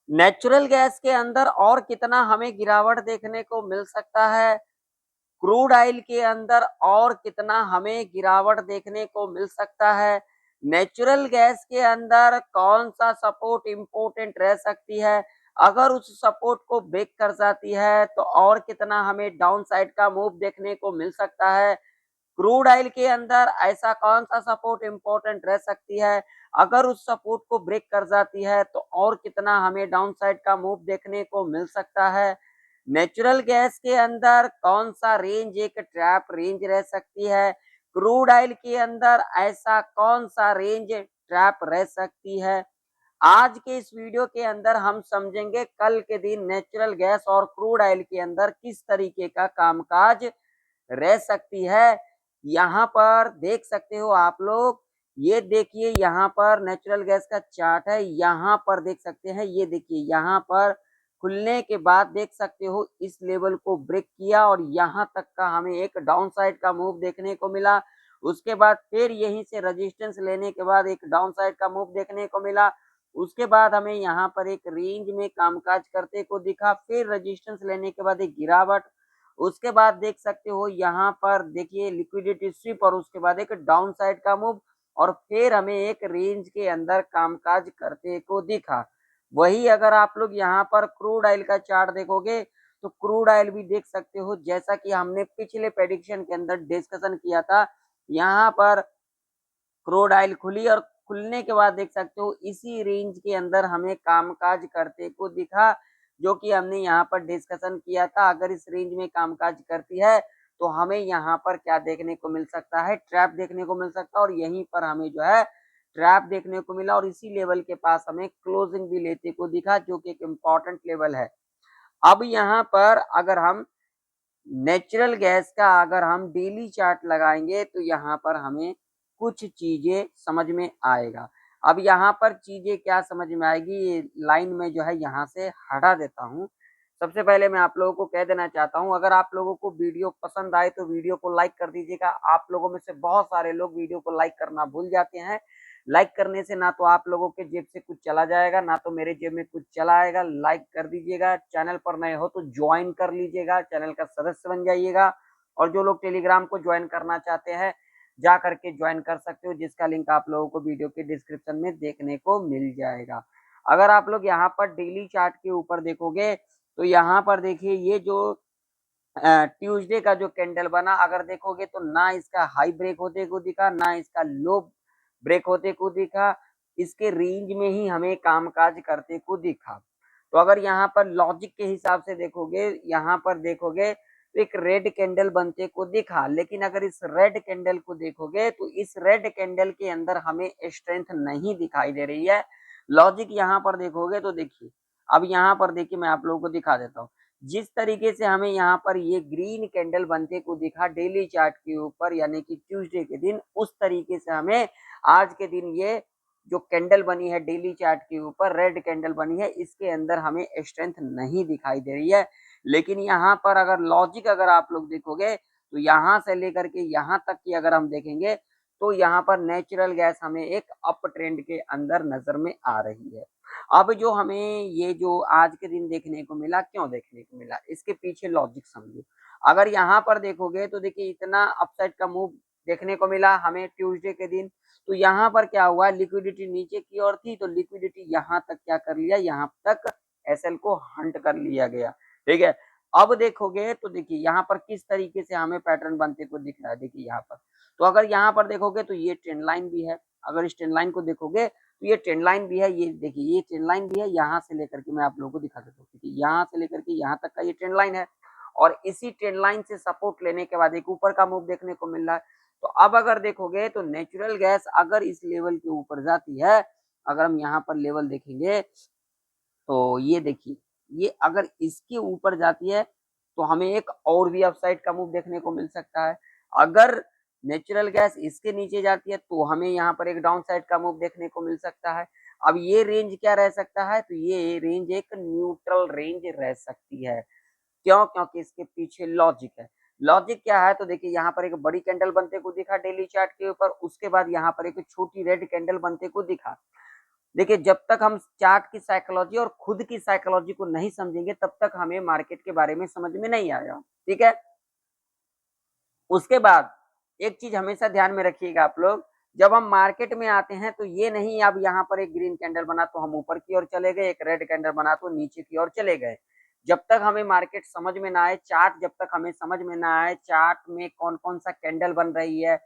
Natural gas के अंदर और कितना हमें गिरावट देखने को मिल सकता है? क्रूड ऑयल के अंदर और कितना हमें गिरावट देखने को मिल सकता है? नेचुरल गैस के अंदर कौन-सा सपोर्ट इम्पोर्टेंट रह सकती है? अगर उस सपोर्ट को ब्रेक कर जाती है, तो और कितना हमें डाउन साइड का मूव देखने को मिल सकता है? क्रूड ऑयल के अंदर ऐसा कौन-सा सपोर्ट इम्पोर्टेंट रह सकती है? अगर उस सपोर्ट को ब्रेक कर जाती है, तो और कितना हमें डाउन साइड का मूव देखने को मिल सकता है? नेचुरल गैस के अंदर कौन-सा रेंज एक ट्रैप रेंज रह सकती है? क्रूड ऑयल के अंदर ऐसा कौन-सा रेंज ट्रैप रह सकती है? आज के इस वीडियो के अंदर हम समझेंगे कल के दिन नेचुरल गैस और क्रूड ऑयल के अंदर किस तरीके का कामकाज रह सकती है। यहाँ पर देख सकते हो आप लोग, ये देखिए यहाँ पर नेचुरल गैस का चार्ट है, यहाँ पर देख सकते हैं, ये देखिए यहाँ पर खुलने के बाद देख सकते हो इस लेवल को ब्रेक किया और यहाँ तक का हमें एक डाउन साइड का मूव देखने को मिला। उसके बाद फिर यहीं से रेजिस्टेंस लेने के बाद एक डाउन साइड का मूव देखने को मिला। उसके बाद हमें यहाँ पर एक रेंज में कामकाज करते को दिखा, फिर रेजिस्टेंस लेने के बाद एक गिरावट। उसके बाद देख सकते हो यहाँ पर देखिए लिक्विडिटी स्वीप और उसके बाद एक डाउन साइड का मूव और फिर हमें एक रेंज के अंदर कामकाज करते को दिखा। वही अगर आप लोग यहाँ पर क्रूड ऑयल का चार्ट देखोगे तो क्रूड ऑयल भी देख सकते हो, जैसा कि हमने पिछले प्रेडिक्शन के अंदर डिस्कशन किया था। यहाँ पर क्रूड ऑयल खुली और खुलने के बाद देख सकते हो इसी रेंज के अंदर हमें कामकाज करते को दिखा, जो कि हमने यहाँ पर डिस्कशन किया था। अगर इस रेंज में कामकाज करती है तो हमें यहाँ पर क्या देखने को मिल सकता है? ट्रैप देखने को मिल सकता है और यहीं पर हमें जो है ट्रैप देखने को मिला और इसी लेवल के पास हमें क्लोजिंग भी लेते को दिखा, जो कि एक इम्पॉर्टेंट लेवल है। अब यहाँ पर अगर हम नेचुरल गैस का अगर हम डेली चार्ट लगाएंगे तो यहाँ पर हमें कुछ चीजें समझ में आएगा। अब यहाँ पर चीजें क्या समझ में आएगी, ये लाइन में जो है यहाँ से हटा देता हूँ। सबसे पहले मैं आप लोगों को कह देना चाहता हूँ, अगर आप लोगों को वीडियो पसंद आए तो वीडियो को लाइक कर दीजिएगा। आप लोगों में से बहुत सारे लोग वीडियो को लाइक करना भूल जाते हैं। लाइक करने से ना तो आप लोगों के जेब से कुछ चला जाएगा, ना तो मेरे जेब में कुछ चला आएगा। लाइक कर दीजिएगा। चैनल पर नए हो तो ज्वाइन कर लीजिएगा, चैनल का सदस्य बन जाइएगा। और जो लोग टेलीग्राम को ज्वाइन करना चाहते हैं, जा करके ज्वाइन कर सकते हो, जिसका लिंक आप लोगों को वीडियो के डिस्क्रिप्शन में देखने को मिल जाएगा। अगर आप लोग यहाँ पर डेली चार्ट के ऊपर देखोगे तो यहाँ पर देखिए ये जो ट्यूसडे का जो कैंडल बना, अगर देखोगे तो ना इसका हाई ब्रेक होते को दिखा, ना इसका लो ब्रेक होते को दिखा। इसके रेंज में ही हमें कामकाज करते को दिखा। तो अगर यहाँ पर लॉजिक के हिसाब से देखोगे, यहाँ पर देखोगे तो एक रेड कैंडल बनते को दिखा, लेकिन अगर इस रेड कैंडल को देखोगे तो इस रेड कैंडल के अंदर हमें स्ट्रेंथ नहीं दिखाई दे रही है। लॉजिक यहाँ पर देखोगे तो देखिए, अब यहाँ पर देखिए मैं आप लोगों को दिखा देता हूँ। जिस तरीके से हमें यहाँ पर ये ग्रीन कैंडल बनते को दिखा डेली चार्ट के ऊपर, यानी कि ट्यूसडे के दिन, उस तरीके से हमें आज के दिन ये जो कैंडल बनी है डेली चार्ट के ऊपर, रेड कैंडल बनी है, इसके अंदर हमें स्ट्रेंथ नहीं दिखाई दे रही है। लेकिन यहाँ पर अगर लॉजिक अगर आप लोग देखोगे तो यहाँ से लेकर के यहाँ तक की अगर हम देखेंगे तो यहाँ पर नेचुरल गैस हमें एक अप ट्रेंड के अंदर नजर में आ रही है। अब जो हमें ये जो आज के दिन देखने को मिला, क्यों देखने को मिला, इसके पीछे लॉजिक समझो। अगर यहाँ पर देखोगे तो देखिए इतना अपसाइड का मूव देखने को मिला हमें ट्यूसडे के दिन, तो यहाँ पर क्या हुआ, लिक्विडिटी नीचे की ओर थी तो लिक्विडिटी यहाँ तक क्या कर लिया, यहाँ तक एसएल को हंट कर लिया गया। ठीक है। अब देखोगे तो देखिए यहाँ पर किस तरीके से हमें पैटर्न बनते को दिख रहा है। देखिए यहाँ पर, तो अगर यहाँ पर देखोगे तो ये ट्रेंड लाइन भी है। अगर इस ट्रेंड लाइन को देखोगे तो ये ट्रेंड लाइन भी है, ये देखिए ये ट्रेंड लाइन भी है। यहाँ से लेकर के मैं आप लोगों को दिखा देता हूँ, देखिए यहाँ से लेकर के यहाँ तक का ये ट्रेंड लाइन है और इसी ट्रेंड लाइन से सपोर्ट लेने के बाद एक ऊपर का मूव देखने को मिल रहा है। तो अब अगर देखोगे तो नेचुरल गैस अगर इस लेवल के ऊपर जाती है, अगर हम यहाँ पर लेवल देखेंगे तो ये देखिए, ये अगर इसके ऊपर जाती है तो हमें एक और भी अपसाइड का मूव देखने को मिल सकता है। अगर नेचुरल गैस इसके नीचे जाती है तो हमें यहाँ पर एक डाउन साइड का मूव देखने को मिल सकता है। अब ये रेंज क्या रह सकता है, तो ये रेंज एक न्यूट्रल रेंज रह सकती है। क्यों? क्योंकि इसके पीछे लॉजिक है। लॉजिक क्या है, तो देखिए यहाँ पर एक बड़ी कैंडल बनते को दिखा डेली चार्ट के ऊपर, उसके बाद यहाँ पर एक छोटी रेड कैंडल बनते को दिखा। देखिए जब तक हम चार्ट की साइकोलॉजी और खुद की साइकोलॉजी को नहीं समझेंगे तब तक हमें मार्केट के बारे में समझ में नहीं आएगा, ठीक है। उसके बाद एक चीज हमेशा ध्यान में रखिएगा आप लोग, जब हम मार्केट में आते हैं तो ये नहीं अब यहाँ पर एक ग्रीन कैंडल बना तो हम ऊपर की ओर चले गए, एक रेड कैंडल बना तो नीचे की ओर चले गए। जब तक हमें मार्केट समझ में ना आए, चार्ट जब तक हमें समझ में ना आए, चार्ट में कौन कौन सा कैंडल बन रही है,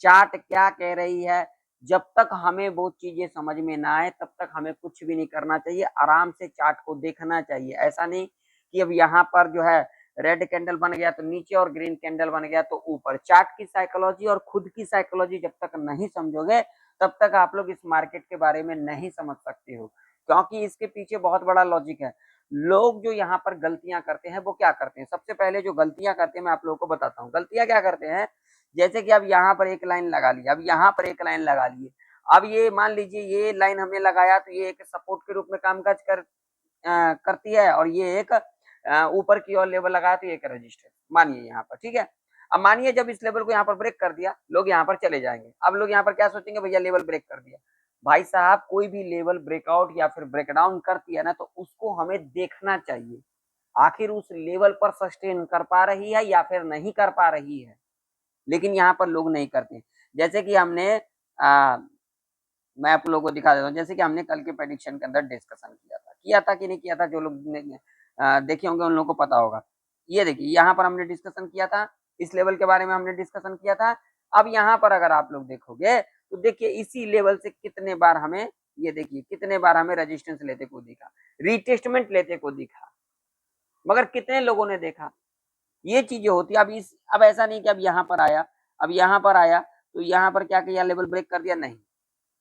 चार्ट क्या कह रही है, जब तक हमें वो चीजें समझ में ना आए तब तक हमें कुछ भी नहीं करना चाहिए, आराम से चार्ट को देखना चाहिए। ऐसा नहीं कि अब यहाँ पर जो है रेड कैंडल बन गया तो नीचे और ग्रीन कैंडल बन गया तो ऊपर। चार्ट की साइकोलॉजी और खुद की साइकोलॉजी जब तक नहीं समझोगे तब तक आप लोग इस मार्केट के बारे में नहीं समझ सकते हो, क्योंकि इसके पीछे बहुत बड़ा लॉजिक है। लोग जो यहाँ पर गलतियां करते हैं वो क्या करते हैं, सबसे पहले जो गलतियां करते हैं मैं आप लोगों को बताता हूँ। गलतियां क्या करते हैं, जैसे कि अब यहाँ पर एक लाइन लगा ली, अब यहाँ पर एक लाइन लगा लिए, अब ये मान लीजिए ये लाइन हमने लगाया तो ये एक सपोर्ट के रूप में कामकाज करती है और ये एक ऊपर की ओर लेवल लगाया तो एक रजिस्टर मानिए यहाँ पर, ठीक है। अब मानिए जब इस लेवल को यहाँ पर ब्रेक कर दिया, लोग यहाँ पर चले जाएंगे। अब लोग यहाँ पर क्या सोचेंगे, भैया लेवल ब्रेक कर दिया। भाई साहब कोई भी लेवल ब्रेकआउट या फिर ब्रेकडाउन करती है ना तो उसको हमें देखना चाहिए, आखिर उस लेवल पर सस्टेन कर पा रही है या फिर नहीं कर पा रही है। लेकिन यहाँ पर लोग नहीं करते। जैसे कि हमने मैं आप लोगों को दिखा देता हूँ, जैसे कि हमने कल के प्रेडिक्शन के अंदर डिस्कशन किया था कि नहीं किया था, जो लोग देखे होंगे उन लोगों को पता होगा। ये देखिए यहाँ पर हमने डिस्कशन किया था, इस लेवल के बारे में हमने डिस्कशन किया था। अब यहाँ पर अगर आप लोग देखोगे तो देखिए इसी लेवल से कितने बार हमें, ये देखिए कितने बार हमें रेजिस्टेंस लेते को दिखा, रिटेस्टमेंट लेते को दिखा, मगर कितने लोगों ने देखा। ये चीजें होती है। अब ऐसा नहीं कि अब यहाँ पर आया, अब यहाँ पर आया तो यहाँ पर क्या किया, लेवल ब्रेक कर दिया, नहीं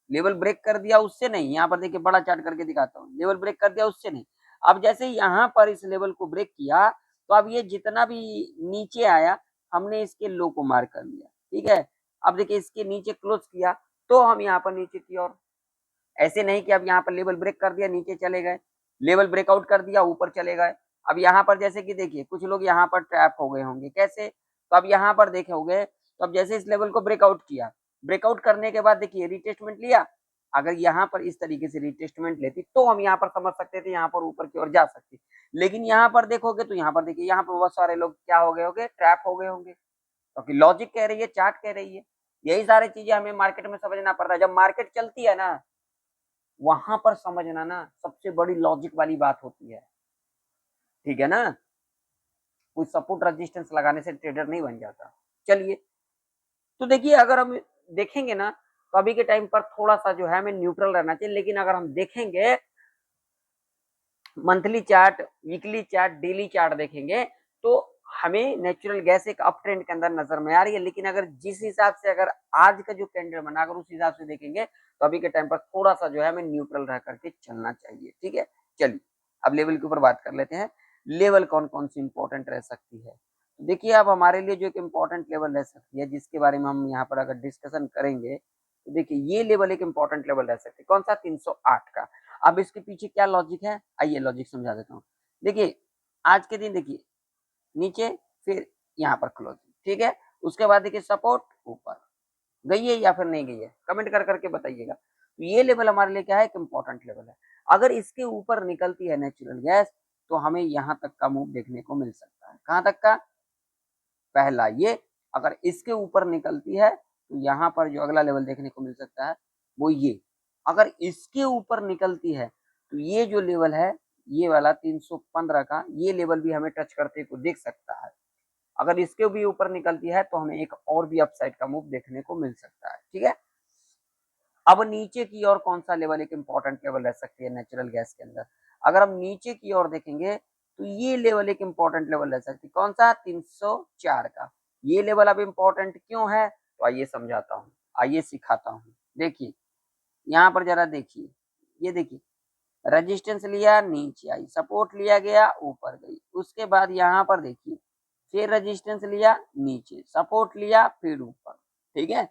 लेवल ब्रेक कर दिया उससे नहीं। यहाँ पर देखिए बड़ा चार्ट करके दिखाता हूँ, लेवल ब्रेक कर दिया उससे नहीं। अब जैसे यहाँ पर इस लेवल को ब्रेक किया तो अब ये जितना भी नीचे आया हमने इसके लो को मार्क कर लिया, ठीक है। अब देखिए इसके नीचे क्लोज किया तो हम यहाँ पर नीचे की ओर, ऐसे नहीं कि अब यहाँ पर लेवल ब्रेक कर दिया नीचे चले गए, लेवल ब्रेकआउट कर दिया ऊपर चले गए। अब यहाँ पर जैसे कि देखिए कुछ लोग यहाँ पर ट्रैप हो गए होंगे, कैसे, तो अब यहाँ पर देखे होंगे तो अब जैसे इस लेवल को ब्रेकआउट किया, ब्रेकआउट करने के बाद देखिए रिटेस्टमेंट लिया। अगर यहाँ पर इस तरीके से रिटेस्टमेंट लेती तो हम यहाँ पर समझ सकते थे यहाँ पर ऊपर की ओर जा सकती। लेकिन यहाँ पर देखोगे तो यहाँ पर देखिए यहाँ पर बहुत सारे लोग क्या हो गए होंगे, ट्रैप हो गए होंगे, क्योंकि लॉजिक कह रही है, चार्ट कह रही है। यही सारी चीजें हमें मार्केट में समझना पड़ रहा है। जब मार्केट चलती है ना वहां पर समझना ना सबसे बड़ी लॉजिक वाली बात होती है, ठीक है ना। कोई सपोर्ट रेजिस्टेंस लगाने से ट्रेडर नहीं बन जाता। चलिए तो देखिए अगर हम देखेंगे ना तो अभी के टाइम पर थोड़ा सा जो है हमें न्यूट्रल रहना चाहिए, लेकिन अगर हम देखेंगे monthly chart, weekly chart, daily chart देखेंगे तो हमें नेचुरल गैस एक अप ट्रेंड के अंदर नजर में आ रही है। लेकिन अगर जिस हिसाब से अगर आज का जो कैंडल बना अगर उस हिसाब से देखेंगे तो अभी के टाइम पर थोड़ा सा जो है हमें न्यूट्रल रह करके चलना चाहिए, ठीक है। चलिए अब लेवल के ऊपर बात कर लेते हैं, लेवल कौन कौन सी इंपॉर्टेंट रह सकती है। देखिए अब हमारे लिए जो एक इम्पोर्टेंट लेवल रह सकती है जिसके बारे में हम यहाँ पर अगर डिस्कशन करेंगे तो देखिए ये लेवल एक इम्पोर्टेंट लेवल रह सकती है, कौन सा, 308 का। अब इसके पीछे क्या लॉजिक है, आइए लॉजिक समझा देता हूँ। देखिए आज के दिन देखिए नीचे, फिर यहाँ पर क्लोजिंग, ठीक है। उसके बाद देखिए सपोर्ट ऊपर, गई है या फिर नहीं गई है, कमेंट कर करके बताइएगा। तो ये लेवल हमारे लिए क्या है, एक इम्पोर्टेंट लेवल है। अगर इसके ऊपर निकलती है नेचुरल गैस तो हमें यहाँ तक का मूव देखने को मिल सकता है। कहाँ तक का, पहला ये, अगर इसके ऊपर निकलती है तो यहाँ पर जो अगला लेवल देखने को मिल सकता है वो ये। अगर इसके ऊपर निकलती है तो ये जो लेवल है ये वाला 315 का ये लेवल भी हमें टच करते को देख सकता है। अगर इसके भी ऊपर निकलती है तो हमें एक और भी अपसाइड का मूव देखने को मिल सकता है, ठीक है। अब नीचे की ओर कौन सा लेवल एक इंपॉर्टेंट लेवल रह सकती है नेचुरल गैस के अंदर, अगर हम नीचे की ओर देखेंगे तो ये लेवल एक इंपॉर्टेंट लेवल रह सकती है, कौन सा, 304 का। ये लेवल अब इंपॉर्टेंट क्यों है तो आइए समझाता हूँ, आइए सिखाता हूँ। देखिए यहाँ पर जरा देखिए, ये देखिए रेजिस्टेंस लिया नीचे आई, सपोर्ट लिया गया ऊपर गई, उसके बाद यहाँ पर देखिए फिर रेजिस्टेंस लिया नीचे, सपोर्ट लिया फिर ऊपर, ठीक है।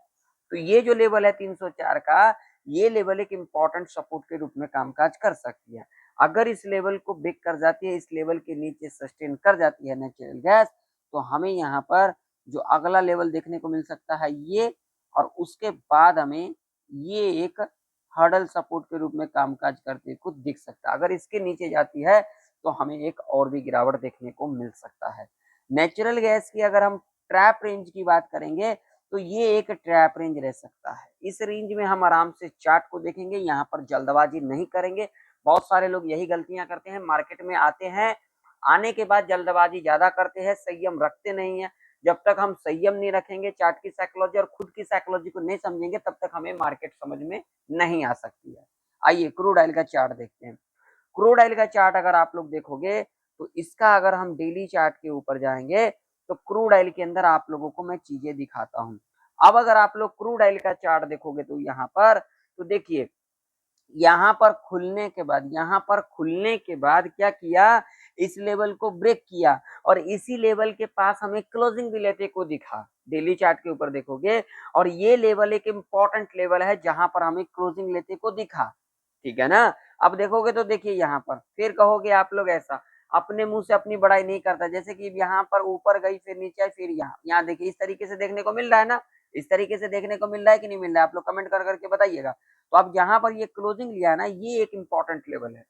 तो ये जो लेवल है 304 का ये लेवल एक इम्पॉर्टेंट सपोर्ट के रूप में कामकाज कर सकती है। अगर इस लेवल को ब्रेक कर जाती है, इस लेवल के नीचे सस्टेन कर जाती है नेचुरल गैस तो हमें यहाँ पर जो अगला लेवल देखने को मिल सकता है ये, और उसके बाद हमें ये एक हर्डल सपोर्ट के रूप में कामकाज करते को दिख सकता है। अगर इसके नीचे जाती है तो हमें एक और भी गिरावट देखने को मिल सकता है। नेचुरल गैस की अगर हम ट्रैप रेंज की बात करेंगे तो ये एक ट्रैप रेंज रह सकता है। इस रेंज में हम आराम से चार्ट को देखेंगे, यहाँ पर जल्दबाजी नहीं करेंगे। बहुत सारे लोग यही गलतियां करते हैं, मार्केट में आते हैं, आने के बाद जल्दबाजी ज्यादा करते हैं, संयम रखते नहीं है। जब तक हम संयम नहीं रखेंगे, चार्ट की साइकोलॉजी और खुद की साइकोलॉजी को नहीं समझेंगे, तब तक हमें मार्केट समझ में नहीं आ सकती है। आइए क्रूड ऑयल का चार्ट देखते हैं। क्रूड ऑयल का चार्ट अगर आप लोग देखोगे तो इसका अगर हम डेली चार्ट के ऊपर जाएंगे तो क्रूड ऑयल के अंदर आप लोगों को मैं चीजें दिखाता हूं। अब अगर आप लोग क्रूड ऑयल का चार्ट देखोगे तो यहाँ पर तो देखिए, यहाँ पर खुलने के बाद क्या किया, इस लेवल को ब्रेक किया और इसी लेवल के पास हमें क्लोजिंग भी लेते को दिखा। डेली चार्ट के ऊपर देखोगे और ये लेवल एक इंपॉर्टेंट लेवल है जहां पर हमें क्लोजिंग लेते को दिखा, ठीक है ना। अब देखोगे तो देखिए यहाँ पर फिर कहोगे आप लोग ऐसा, अपने मुंह से अपनी बड़ाई नहीं करता, जैसे कि यहाँ पर ऊपर गई फिर नीचे आई फिर यहाँ देखिए, इस तरीके से देखने को मिल रहा है ना, इस तरीके से देखने को मिल रहा है कि नहीं मिल रहा है, आप लोग कमेंट कर करके बताइएगा। तो अब यहाँ पर ये क्लोजिंग लिया है ना, ये एक इंपॉर्टेंट लेवल है।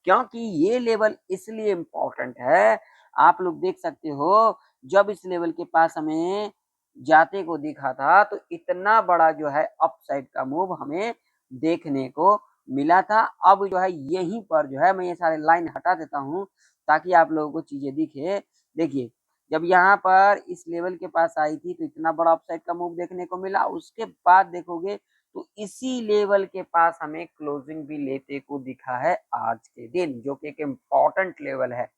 क्योंकि ये लेवल इसलिए इंपॉर्टेंट है, आप लोग देख सकते हो जब इस लेवल के पास हमें जाते को दिखा था तो इतना बड़ा जो है अपसाइड का मूव हमें देखने को मिला था। अब जो है यहीं पर जो है मैं ये सारे लाइन हटा देता हूं ताकि आप लोगों को चीजें दिखे। देखिए, जब यहाँ पर इस लेवल के पास आई थी तो इतना बड़ा अपसाइड का मूव देखने को मिला, उसके बाद देखोगे तो इसी लेवल के पास हमें क्लोजिंग भी लेते को दिखा है आज के दिन, जो कि एक इम्पॉर्टेंट लेवल है।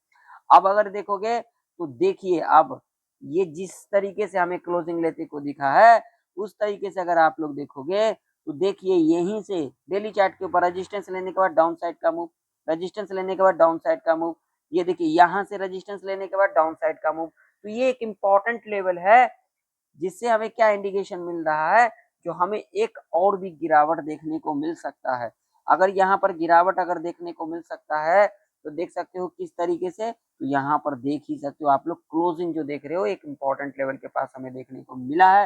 अब अगर देखोगे तो देखिए, अब ये जिस तरीके से हमें क्लोजिंग लेते को दिखा है उस तरीके से अगर आप लोग देखोगे तो देखिए यहीं से डेली चार्ट के ऊपर रेजिस्टेंस लेने के बाद डाउन साइड का मूव, रेजिस्टेंस लेने के बाद डाउन साइड का मूव, ये देखिए यहाँ से रेजिस्टेंस लेने के बाद डाउन साइड का मूव। तो ये एक इम्पॉर्टेंट लेवल है जिससे हमें क्या इंडिकेशन मिल रहा है, जो हमें एक और भी गिरावट देखने को मिल सकता है। अगर यहाँ पर गिरावट अगर देखने को मिल सकता है तो देख सकते हो किस तरीके से, तो यहाँ पर देख ही सकते हो आप लोग, क्लोजिंग जो देख रहे हो एक इंपॉर्टेंट लेवल के पास हमें देखने को मिला है।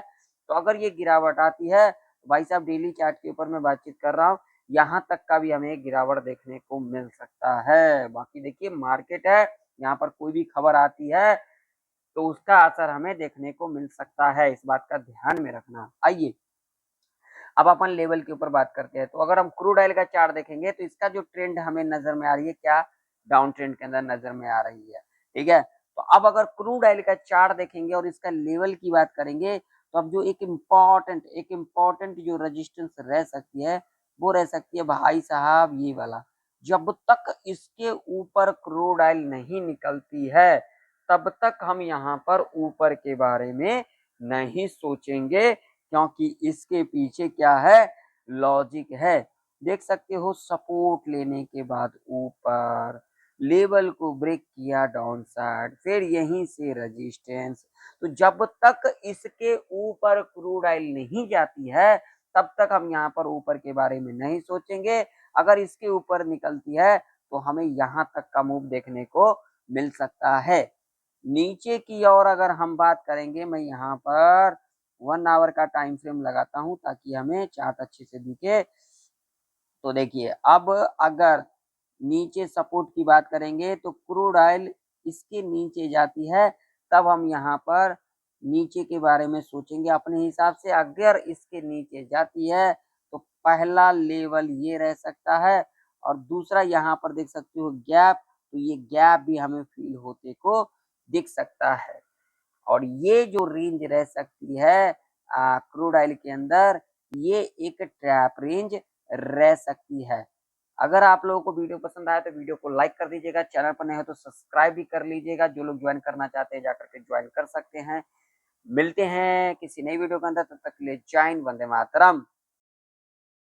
तो अगर ये गिरावट आती है तो भाई साहब डेली चार्ट के ऊपर मैं बातचीत कर रहा हूँ, यहाँ तक का भी हमें गिरावट देखने को मिल सकता है। बाकी देखिए मार्केट है, यहाँ पर कोई भी खबर आती है तो उसका असर हमें देखने को मिल सकता है, इस बात का ध्यान में रखना। आइए अब अपन लेवल के ऊपर बात करते हैं। तो अगर हम क्रूड ऑयल का चार्ट देखेंगे तो इसका जो ट्रेंड हमें नजर में आ रही है, क्या डाउन ट्रेंड के अंदर नजर में आ रही है, ठीक है। तो अब अगर क्रूड ऑयल का चार्ट देखेंगे और इसका लेवल की बात करेंगे तो अब जो एक इम्पॉर्टेंट जो रेजिस्टेंस रह सकती है वो रह सकती है भाई साहब ये वाला। जब तक इसके ऊपर क्रूड ऑयल नहीं निकलती है तब तक हम यहाँ पर ऊपर के बारे में नहीं सोचेंगे, क्योंकि इसके पीछे क्या है, लॉजिक है। देख सकते हो सपोर्ट लेने के बाद ऊपर लेवल को ब्रेक किया डाउन साइड, फिर यहीं से रेजिस्टेंस। तो जब तक इसके ऊपर क्रूड ऑयल नहीं जाती है तब तक हम यहाँ पर ऊपर के बारे में नहीं सोचेंगे। अगर इसके ऊपर निकलती है तो हमें यहाँ तक का मूव देखने को मिल सकता है। नीचे की ओर अगर हम बात करेंगे, मैं यहाँ पर 1 आवर का टाइम फ्रेम लगाता हूँ ताकि हमें चार्ट अच्छे से दिखे। तो देखिए, अब अगर नीचे सपोर्ट की बात करेंगे तो क्रूड ऑयल इसके नीचे जाती है तब हम यहाँ पर नीचे के बारे में सोचेंगे अपने हिसाब से। अगर इसके नीचे जाती है तो पहला लेवल ये रह सकता है और दूसरा यहाँ पर देख सकते हो गैप, तो ये गैप भी हमें फील होते को दिख सकता है। और ये जो रेंज रह सकती है क्रूड ऑयल के अंदर, ये एक ट्रैप रेंज रह सकती है। अगर आप लोगों को वीडियो पसंद आया तो वीडियो को लाइक कर दीजिएगा, चैनल पर नए हो तो सब्सक्राइब भी कर लीजिएगा। जो लोग ज्वाइन करना चाहते हैं जाकर के ज्वाइन कर सकते हैं। मिलते हैं किसी नई वीडियो के अंदर, तब तक के लिए जय हिंद, वंदे मातरम।